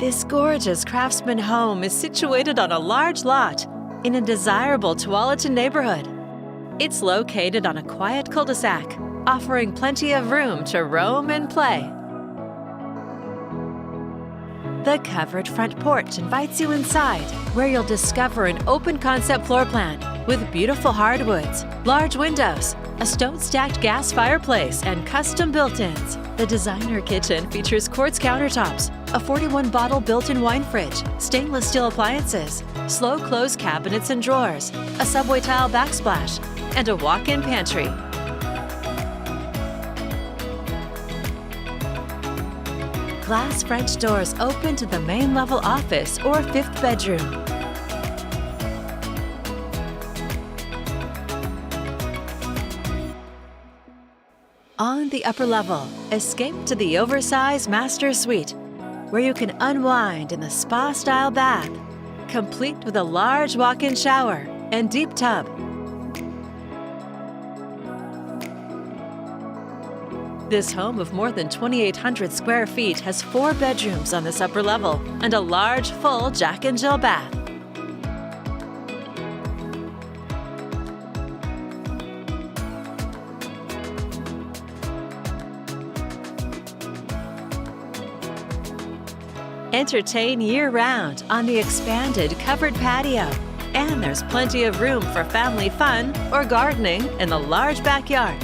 This gorgeous Craftsman home is situated on a large lot in a desirable Tualatin neighborhood. It's located on a quiet cul-de-sac, offering plenty of room to roam and play. The covered front porch invites you inside, where you'll discover an open-concept floor plan with beautiful hardwoods, large windows, a stone-stacked gas fireplace, and custom built-ins. The designer kitchen features quartz countertops, a 41-bottle built-in wine fridge, stainless steel appliances, slow-close cabinets and drawers, a subway tile backsplash, and a walk-in pantry. Glass French doors open to the main level office or fifth bedroom. On the upper level, escape to the oversized master suite, where you can unwind in the spa-style bath, complete with a large walk-in shower and deep tub. This home of more than 2,800 square feet has 4 bedrooms on this upper level and a large, full Jack and Jill bath. Entertain year-round on the expanded covered patio, and there's plenty of room for family fun or gardening in the large backyard.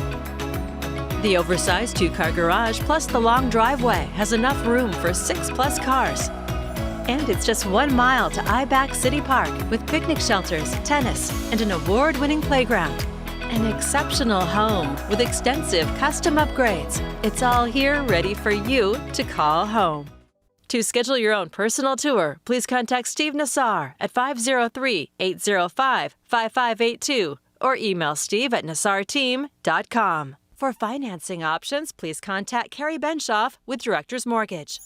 The oversized 2-car garage plus the long driveway has enough room for 6+ cars. And it's just 1 mile to Iback City Park with picnic shelters, tennis, and an award-winning playground. An exceptional home with extensive custom upgrades. It's all here ready for you to call home. To schedule your own personal tour, please contact Steve Nassar at 503-805-5582 or email steve@nassarteam.com. For financing options, please contact Carrie Benshoff with Director's Mortgage.